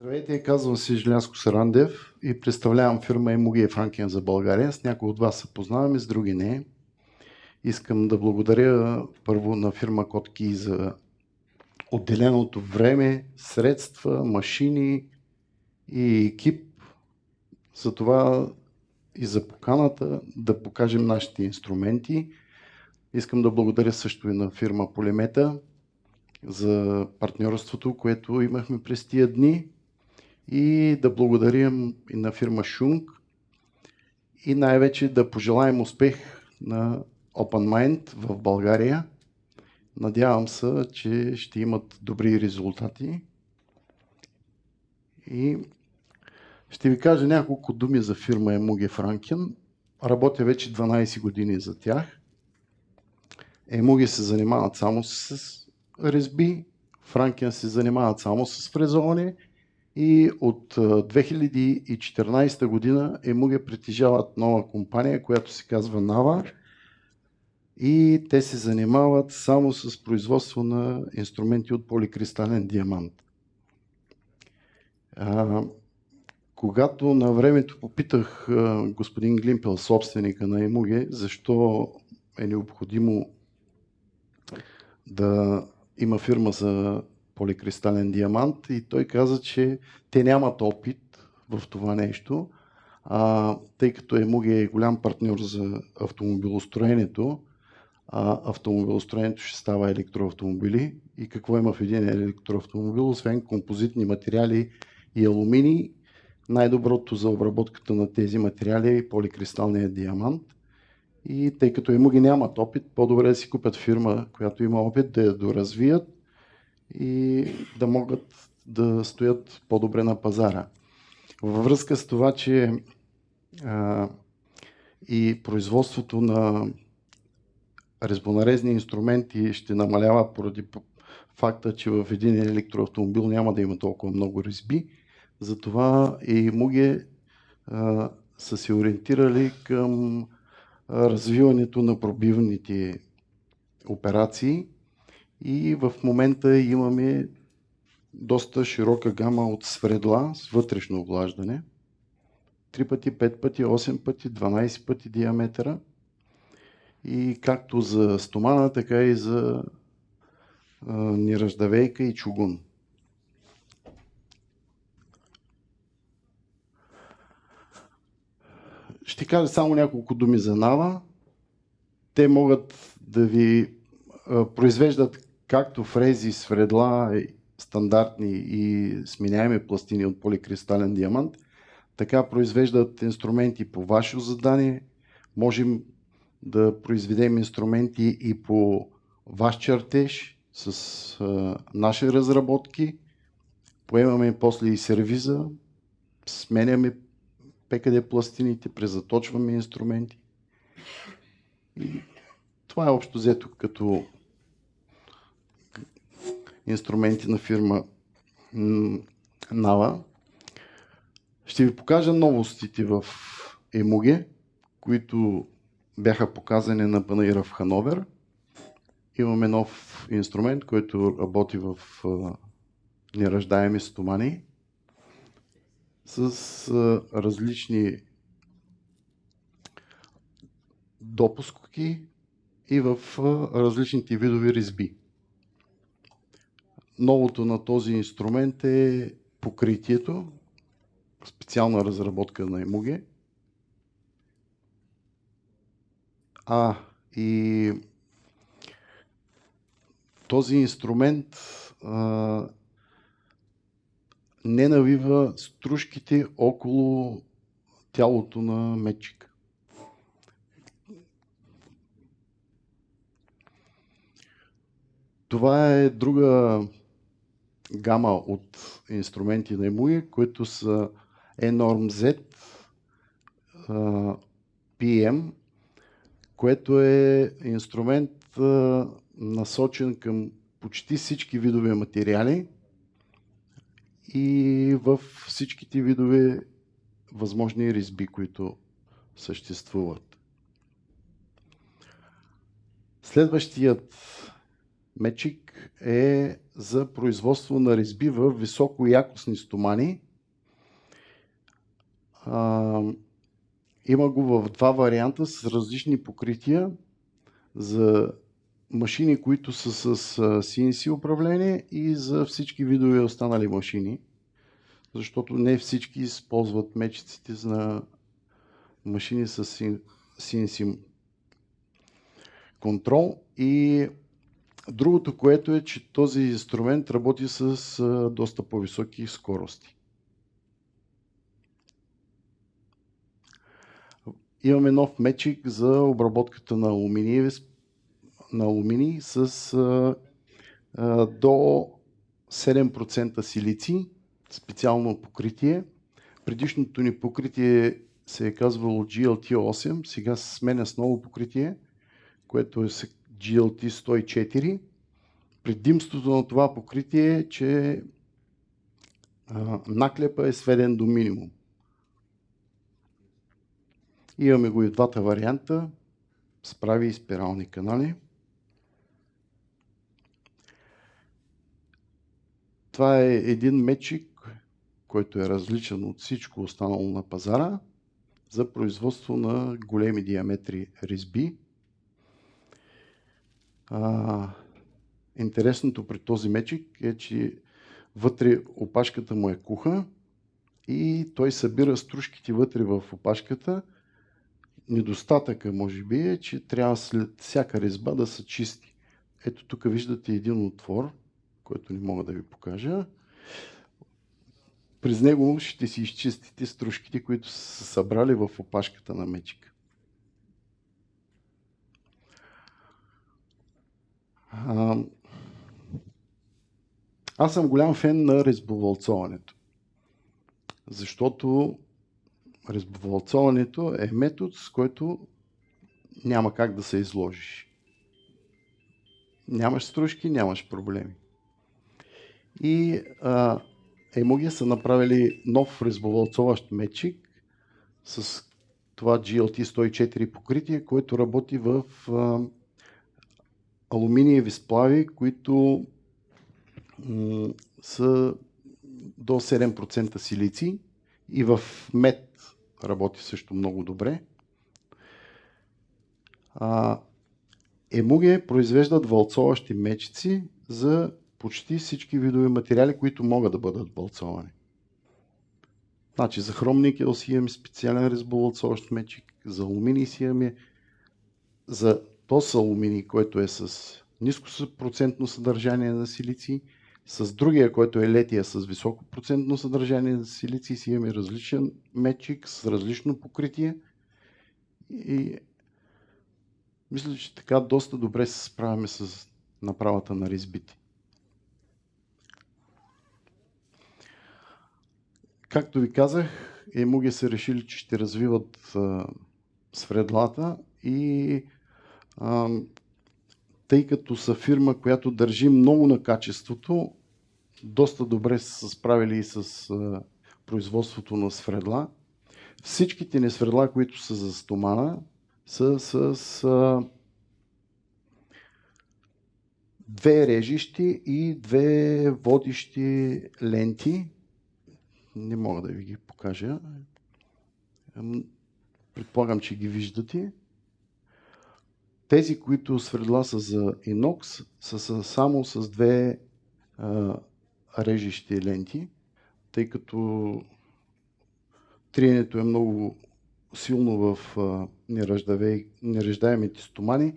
Здравейте, казвам се Желязко Сарандев и представлявам фирма Емуги Франкен за България. С някои от вас се познаваме, с други не. Искам да благодаря първо на фирма Котки за отделеното време, средства, машини и екип за това и за поканата да покажем нашите инструменти. Искам да благодаря също и на фирма Полимета за партньорството, което имахме през тия дни. И да благодарим и на фирма Шунг и най-вече да пожелаем успех на OpenMind в България. Надявам се, че ще имат добри резултати. И ще ви кажа няколко думи за фирма Емуги Франкен. Работя вече 12 години за тях. Емуги се занимават само с резби, Франкен се занимават само с фрезоване. И от 2014 година Емуги притежават нова компания, която се казва Нава. И те се занимават само с производство на инструменти от поликристален диамант. Когато на времето попитах господин Глимпел, собственика на Емуги, защо е необходимо да има фирма за поликристален диамант, и той каза, че те нямат опит в това нещо, тъй като Емуги е голям партньор за автомобилостроенето, автомобилостроенето ще става електроавтомобили. И какво има в един електроавтомобил, освен композитни материали и алуминий? Най-доброто за обработката на тези материали е поликристалният диамант. И тъй като Емуги нямат опит, по-добре да си купят фирма, която има опит, да я доразвият и да могат да стоят по-добре на пазара. Във връзка с това, че и производството на резбонарезни инструменти ще намалява поради факта, че в един електроавтомобил няма да има толкова много резби, затова и Емуги са се ориентирали към развиването на пробивните операции. И в момента имаме доста широка гама от свредла с вътрешно оглаждане. 3 пъти, 5 пъти, 8 пъти, 12 пъти диаметъра. И както за стомана, така и за нержавейка и чугун. Ще кажа само няколко думи за Нава. Те могат да ви произвеждат както фрези, свредла, стандартни и сменяеми пластини от поликристален диамант, така произвеждат инструменти по ваше задание. Можем да произведем инструменти и по ваш чертеж с наши разработки. Поемаме после и сервиза, сменяме ПКД пластините, презаточваме инструменти. И това е общо взето като инструменти на фирма Нава. Ще ви покажа новостите в Емуги, които бяха показани на панаира в Хановер. Имаме нов инструмент, който работи в нераждаеми стомани с различни допуски и в различните видови резби. Новото на този инструмент е покритието, специална разработка на Емуги. И този инструмент не навива стружките около тялото на метчика. Това е друга гама от инструменти на Емуги, които са Enorm Z PM, което е инструмент насочен към почти всички видове материали и в всичките видове възможни резби, които съществуват. Следващият мечик е за производство на резби в високоякостни стомани. Има го в два варианта с различни покрития за машини, които са с CNC управление и за всички видове останали машини, защото не всички използват мечиците за машини с CNC контрол. И другото, което е, че този инструмент работи с доста по-високи скорости. Имаме нов мечик за обработката на алуминий с до 7% силици, специално покритие. Предишното ни покритие се е казвало GLT8, сега се сменя с ново покритие, което е GLT104. Предимството на това покритие е, че наклепа е сведен до минимум. Имаме го и в двата варианта, с прави и спирални канали. Това е един мечик, който е различен от всичко останало на пазара за производство на големи диаметри резби. Интересното при този мечик е, че вътре опашката му е куха и той събира стружките вътре в опашката. Недостатъка, може би, е, че трябва след всяка резба да се чисти. Ето тук виждате един отвор, който не мога да ви покажа. През него ще си изчистите стружките, които са събрали в опашката на мечика. Аз съм голям фен на резбовалцоването, защото резбовалцоването е метод, с който няма как да се изложиш. Нямаш стружки, нямаш проблеми. И Емуги са направили нов резбовалцоващ мечик с това GLT104 покритие, който работи в алуминиеви сплави, които са до 7% силици и в мед работи също много добре. Емуги произвеждат валцоващи мечици за почти всички видове материали, които могат да бъдат валцовани. Значи за хром никел си имаме специален резбовалцоващ мечик, за алуминий си имаме, за тос алуминий, който е с ниско процентно съдържание на силици, с другия, който е летия с високо процентно съдържание на силици, си имаме различен мечик с различно покритие и мисля, че така доста добре се справяме с направата на резбите. Както ви казах, Емуги са решили, че ще развиват свредлата и тъй като са фирма, която държи много на качеството, доста добре са се справили и с производството на свредла. Всичките ни свредла, които са за стомана, са с две режещи и две водещи ленти. Не мога да ви ги покажа. Предполагам, че ги виждате. Тези, които свредла са за инокс, са само с две режещи ленти, тъй като триенето е много силно в неръждаемите стомани.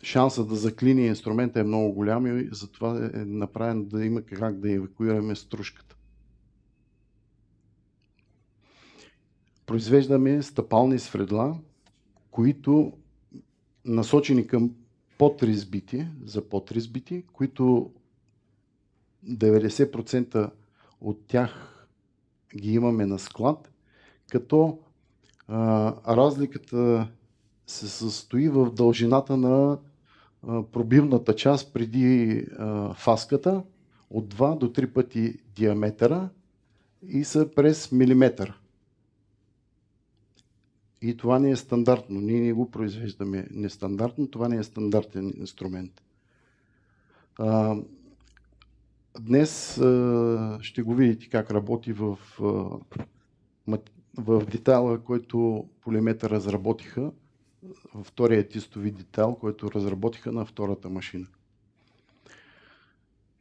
Шансът да заклини инструмента е много голям и затова е направен да има как да евакуираме стружката. Произвеждаме стъпални свредла, които насочени към подрезбите, за подрезбите, които 90% от тях ги имаме на склад, като разликата се състои в дължината на пробивната част преди фаската от 2 до 3 пъти диаметъра и са през милиметър. И това не е стандартно. Ние не го произвеждаме нестандартно. Това не е стандартен инструмент. Днес ще го видите как работи в детайла, който Полиметър разработиха, втория тестови детайл, който разработиха на втората машина.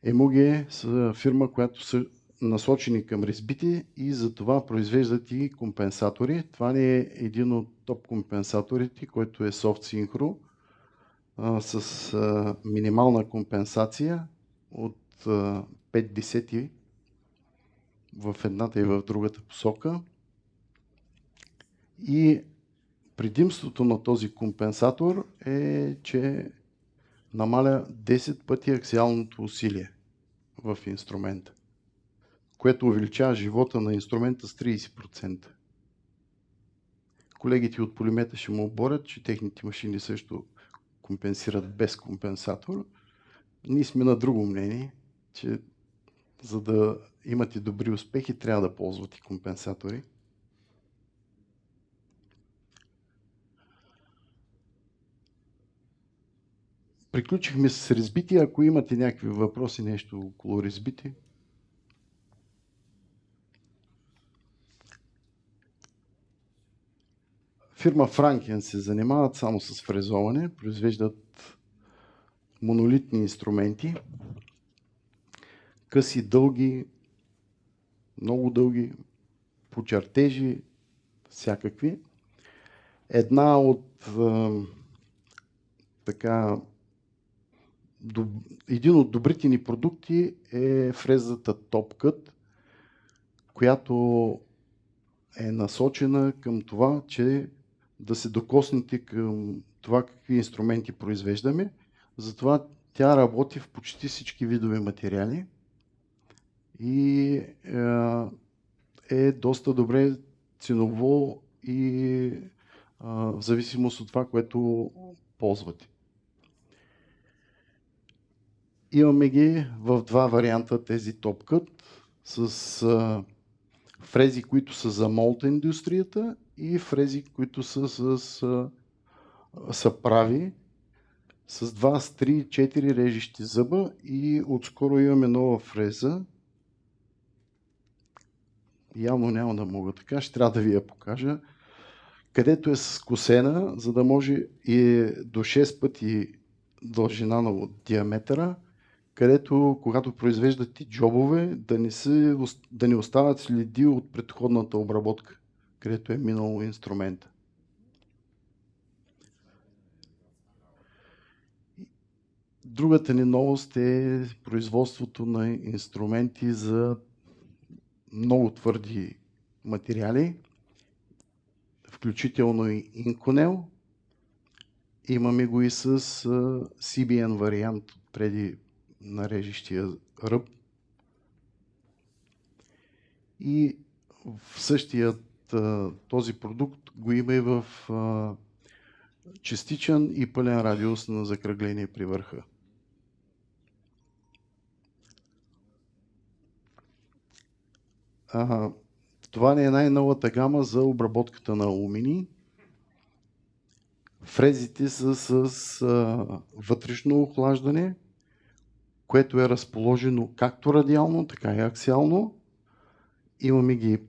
Емуге са фирма, която са насочени към резбите и затова произвеждат и компенсатори. Това не е един от топ компенсаторите, който е Soft Synchro, с минимална компенсация от 5 десети в едната и в другата посока. И предимството на този компенсатор е, че намаля 10 пъти аксиалното усилие в инструмента, което увеличава живота на инструмента с 30%. Колегите от Полимета ще му оборят, че техните машини също компенсират без компенсатор. Ние сме на друго мнение, че за да имате добри успехи, трябва да ползвате компенсатори. Приключихме с резбити. Ако имате някакви въпроси, нещо около резбити. Фирма Франкен се занимават само с фрезоване, произвеждат монолитни инструменти, къси, дълги, много дълги, по чертежи, всякакви. Един от добрите ни продукти е фрезата TopCut, която е насочена към това, че да се докоснете към това какви инструменти произвеждаме. Затова тя работи в почти всички видове материали и е доста добре ценово и в зависимост от това, което ползвате. Имаме ги в два варианта тези TopCut с фрези, които са за молт индустрията и фрези, които са прави с 2, с 3, 4 режещи зъба и отскоро имаме нова фреза. Явно няма да мога така, ще трябва да ви я покажа, където е скосена, за да може и до 6 пъти дължина на диаметъра, където когато произвеждате джобове, да не остават следи от предходната обработка, където е минало инструмента. Другата ни новост е производството на инструменти за много твърди материали, включително и Inconel. Имаме го и с CBN вариант преди на режещия ръб. И в същият този продукт го има и в частичен и пълен радиус на закръгление при върха. Това не е най-новата гама за обработката на алуминий. Фрезите са с вътрешно охлаждане, което е разположено както радиално, така и аксиално. Имаме ги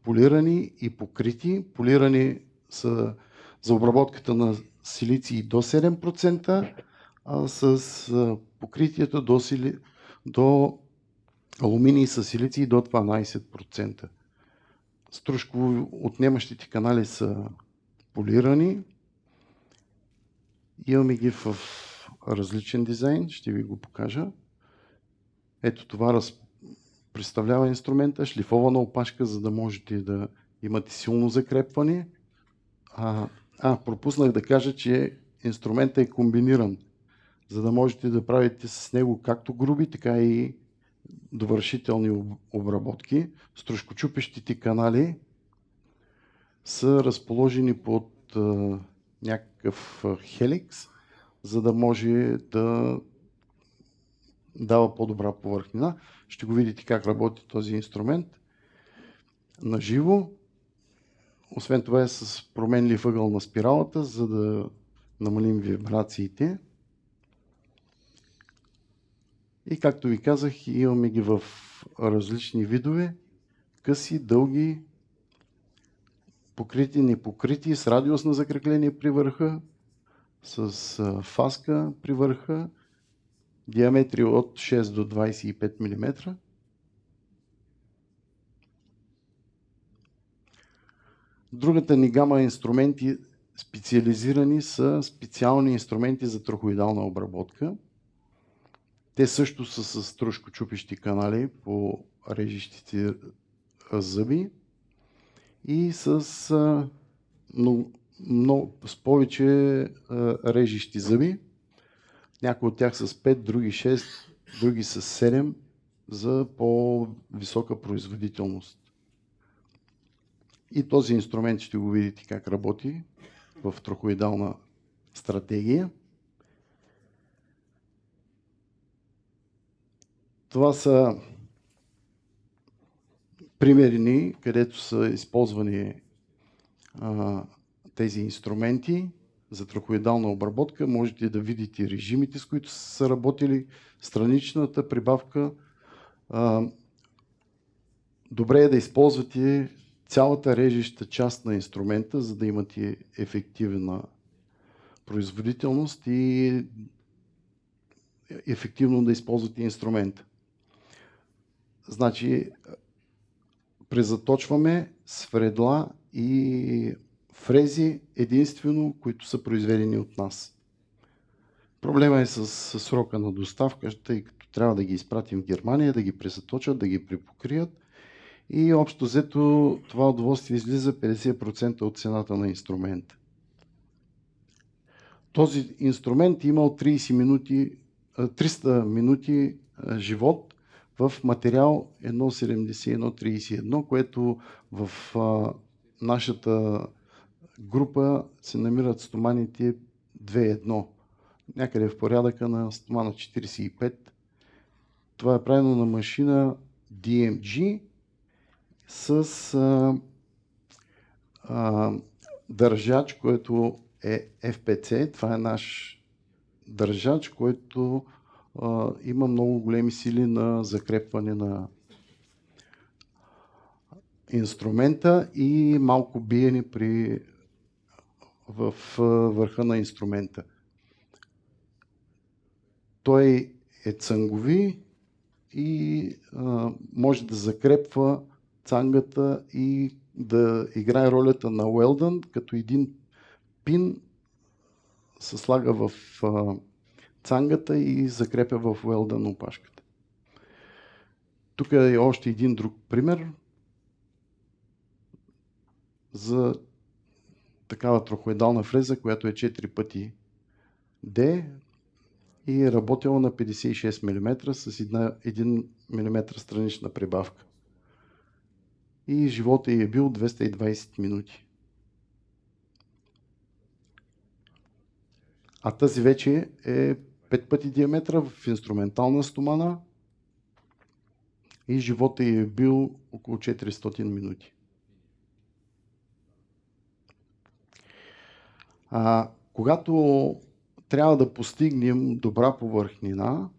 полирани и покрити. Полирани са за обработката на силиций до 7%, а с покритието до алуминий с силиций до 12%. Стружково отнемащите канали са полирани. Имаме ги в различен дизайн, ще ви го покажа. Ето това представлява инструмента, шлифована опашка, за да можете да имате силно закрепване. Пропуснах да кажа, че инструментът е комбиниран, за да можете да правите с него както груби, така и довършителни обработки. Стружкочупещите канали са разположени под някакъв хеликс, за да може да дава по-добра повърхнина. Ще го видите как работи този инструмент. Наживо Освен това е с променлив ъгъл на спиралата, за да намалим вибрациите. И както ви казах, имаме ги в различни видове. Къси, дълги, покрити, непокрити, с радиус на закрепление при върха, с фаска при върха, диаметри от 6 до 25 мм. Другата ни гама инструменти специализирани са специални инструменти за трахоидална обработка. Те също са с стружкочупещи канали по режещите зъби и с повече режещи зъби. Някои от тях с 5, други 6, други с 7 за по-висока производителност. И този инструмент ще го видите как работи в трахоидална стратегия. Това са примери, където са използвани тези инструменти за трахоидална обработка. Можете да видите режимите, с които са работили, страничната прибавка. Добре е да използвате цялата режеща част на инструмента, за да имате ефективна производителност и ефективно да използвате инструмента. Значи, презаточваме свредла и фрези единствено, които са произведени от нас. Проблема е с срока на доставка, тъй като трябва да ги изпратим в Германия, да ги презаточат, да ги припокрият и общо взето това удоволствие излиза 50% от цената на инструмента. Този инструмент имал 300 минути живот в материал 1,71-31, което в нашата група се намират стоманите 2,1. Някъде в порядъка на стомана 45. Това е правено на машина DMG с държач, който е FPC. Това е наш държач, който има много големи сили на закрепване на инструмента и малко биене в върха на инструмента. Той е цънгови и може да закрепва цангата и да играе ролята на уелдън, като един пин се слага в цангата и закрепя в уелдън опашката. Тук е още един друг пример за такава трахоидална фреза, която е 4 пъти D и е работила на 56 мм с 1 мм странична прибавка. И живота ѝ е бил 220 минути. А тази вече е 5 пъти диаметра в инструментална стомана и живота ѝ е бил около 400 минути. Когато трябва да постигнем добра повърхнина,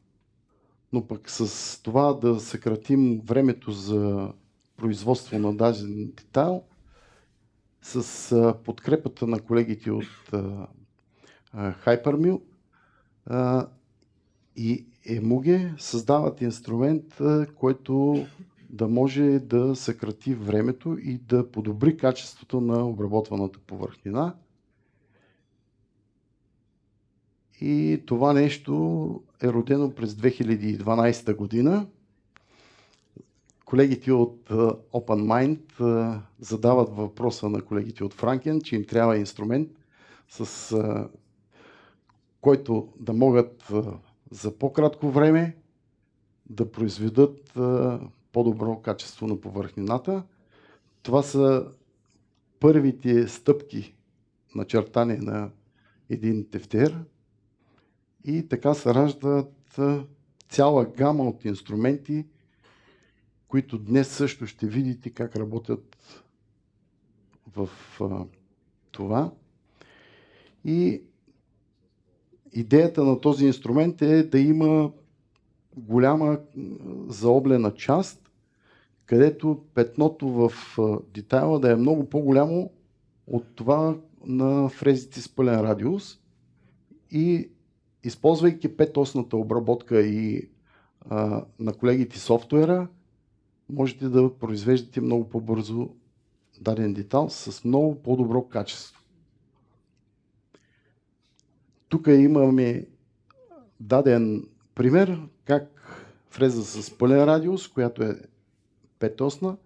но пък с това да съкратим времето за производство на даден детайл, с подкрепата на колегите от Hypermill и Emuge създават инструмент, който да може да съкрати времето и да подобри качеството на обработваната повърхнина. И това нещо е родено през 2012 година. Колегите от OpenMind задават въпроса на колегите от Franken, че им трябва инструмент, с който да могат за по-кратко време да произведат по-добро качество на повърхнината. Това са първите стъпки на чертане на един тефтер и така се раждат цяла гама от инструменти, които днес също ще видите как работят в това. И идеята на този инструмент е да има голяма заоблена част, където петното в детайла да е много по-голямо от това на фрезите с пълен радиус. И използвайки 5-осната обработка и на колегите софтуера, можете да произвеждате много по-бързо даден детайл с много по-добро качество. Тук имаме даден пример как фреза с пълен радиус, която е 5-осна,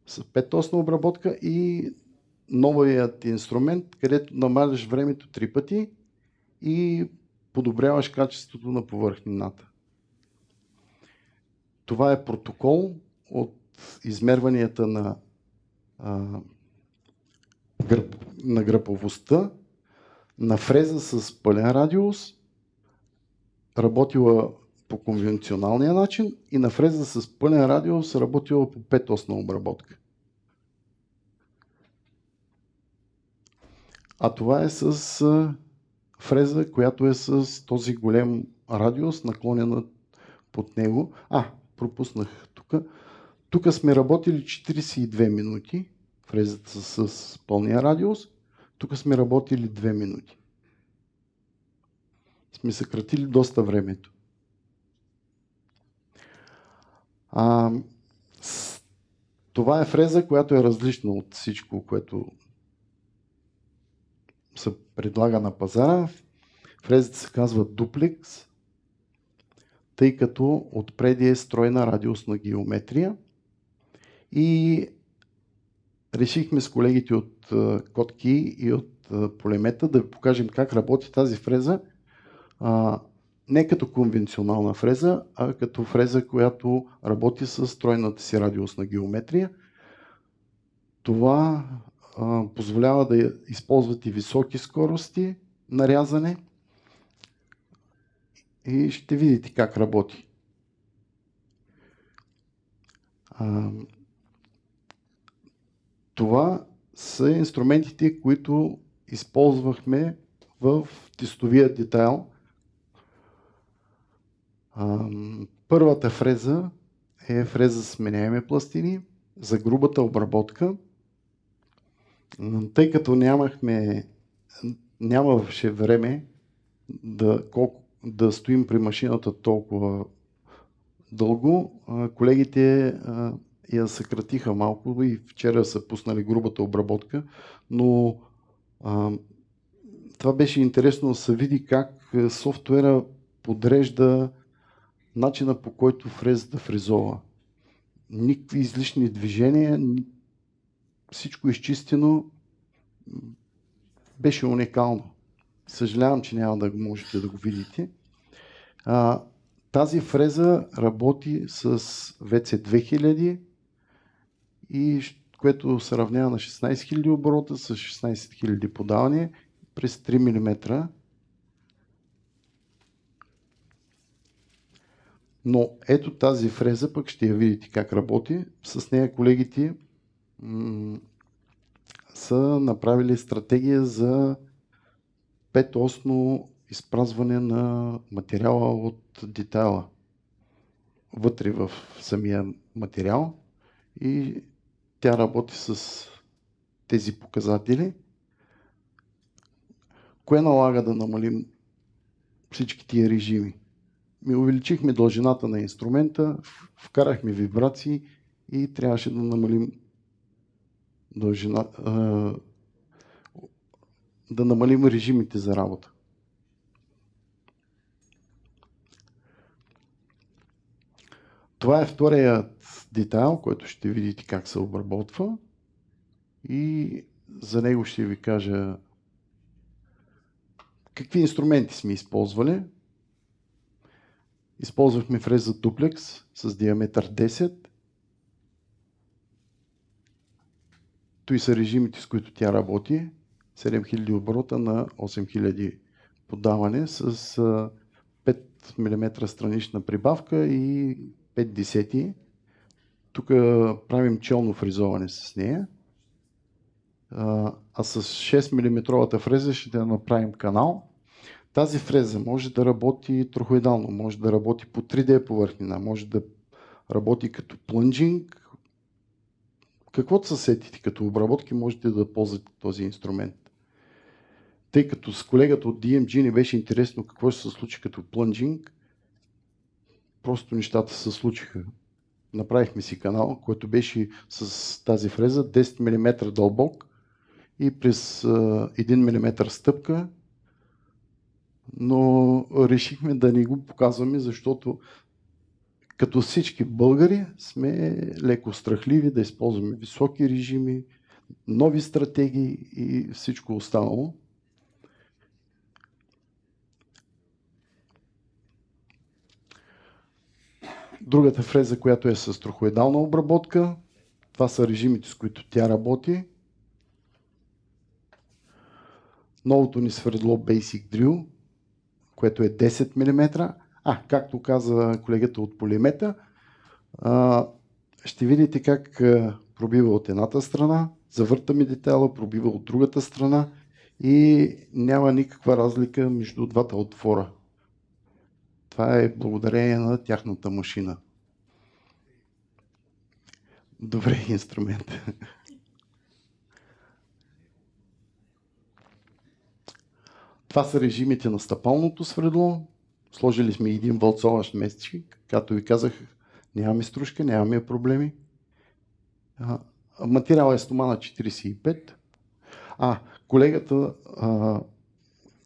с 5-осна обработка и новият инструмент, където намаляш времето 3 пъти и подобряваш качеството на повърхнината. Това е протокол от измерванията на гръбовостта на фреза с пълен радиус, работила по конвенционалния начин, и на фреза с пълен радиус работила по 5-осна обработка. А това е с фреза, която е с този голям радиус, наклонена под него. Пропуснах тук. Тук сме работили 42 минути, фрезата с пълния радиус. Тук сме работили 2 минути. Сме съкратили доста времето. Това е фреза, която е различна от всичко, което се предлага на пазара. Фрезата се казва Duplex, тъй като отпреди е стройна радиусна геометрия. И решихме с колегите от Kotkey и от Polymet да ви покажем как работи тази фреза. Не като конвенционална фреза, а като фреза, която работи с стройната си радиусна геометрия. Това позволява да използвате високи скорости на рязане и ще видите как работи. Това са инструментите, които използвахме в тестовия детайл. Първата фреза е фреза с сменяеми пластини за грубата обработка. Тъй като нямаше време да стоим при машината толкова дълго, колегите я съкратиха малко и вчера са пуснали грубата обработка, но това беше интересно да се види как софтуера подрежда начина, по който фрезата фрезова. Никакви излишни движения, всичко изчистено. Беше уникално. Съжалявам, че няма да можете да го видите. Тази фреза работи с VC2000, което се равнява на 16 000 оборота с 16 000 подавания през 3 мм. Но ето тази фреза, пък ще я видите как работи. С нея колегите са направили стратегия за 5-осно изпразване на материала от детайла вътре в самия материал, и тя работи с тези показатели. Кое налага да намалим всички тия режими? Увеличихме дължината на инструмента, вкарахме вибрации и трябваше да намалим режимите за работа. Това е вторият детайл, който ще видите как се обработва, и за него ще ви кажа какви инструменти сме използвали. Използвахме фреза Duplex с диаметър 10. Той са режимите, с които тя работи. 7000 оборота на 8000 подаване с 5 мм странична прибавка и 5 десети. Тук правим челно фризоване с нея. а с 6 мм фреза ще направим канал. Тази фреза може да работи трохоидално, може да работи по 3D повърхнина, може да работи като плънджинг. Каквото се сетите като обработки, можете да ползвате този инструмент. Тъй като с колегата от DMG не беше интересно какво ще се случи като плънджинг, просто нещата се случиха. Направихме си канал, който беше с тази фреза 10 мм дълбок и през 1 мм стъпка, но решихме да не го показваме, защото като всички българи сме леко страхливи да използваме високи режими, нови стратегии и всичко останало. Другата фреза, която е с трохоидална обработка, това са режимите, с които тя работи. Новото ни свердло Basic Drill, което е 10 мм. Както каза колегата от Полимета, ще видите как пробива от едната страна, завъртаме детайла, пробива от другата страна и няма никаква разлика между двата отвора. Това е благодарение на тяхната машина. Добре инструмент. Това са режимите на стъпалното свердло. Сложили сме един валцоващ месечник. Както ви казах, нямаме стружка, нямаме проблеми. Материал е стомана 45. Колегата,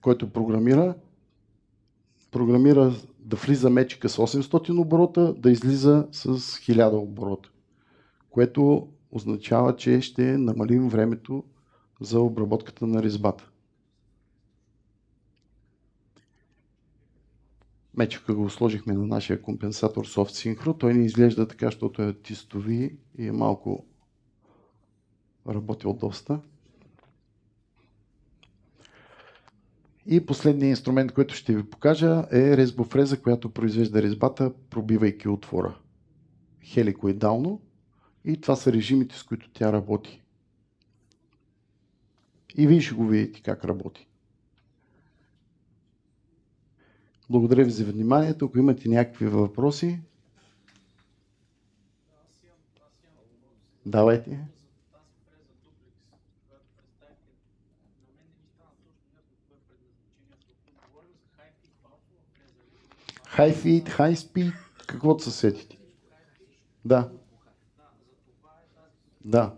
който програмира да влиза мечика с 800 оборота, да излиза с 1000 оборота, което означава, че ще намалим времето за обработката на резбата. Мечика го сложихме на нашия компенсатор Soft Synchro. Той не изглежда така, защото е тистови и е малко работил доста. И последният инструмент, който ще ви покажа, е резбофреза, която произвежда резбата, пробивайки отвора. Хеликоидално. И това са режимите, с които тя работи. И вие ще го видите как работи. Благодаря ви за вниманието. Ако имате някакви въпроси, давайте. High feed, high speed, каквото се сетите. Да. Да.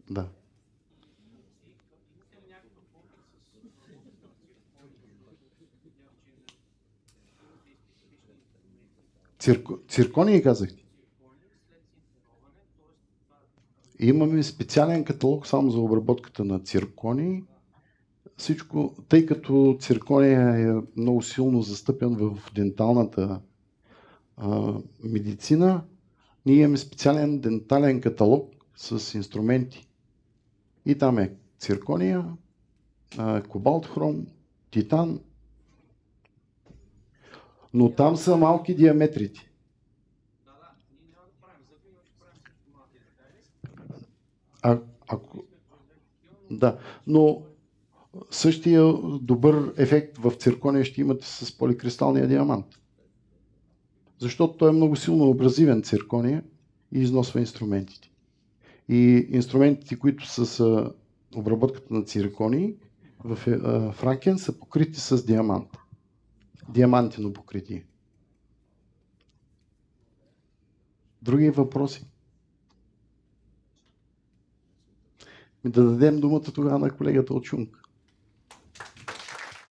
Да. Циркония казахте? Имаме специален каталог само за обработката на циркони. Всичко, тъй като циркония е много силно застъпен в денталната медицина, ние имаме специален дентален каталог с инструменти. И там е циркония, кобалт хром, титан, но там са малки диаметрите. Да, но същия добър ефект в циркония ще имате с поликристалния диамант. Защото той е много силно абразивен циркония и износва инструментите. И инструментите, които са с обработката на цирконии в Франкен, са покрити с диамант. Диамантино покритие. Други въпроси? Да дадем думата тогава на колегата от Чунг.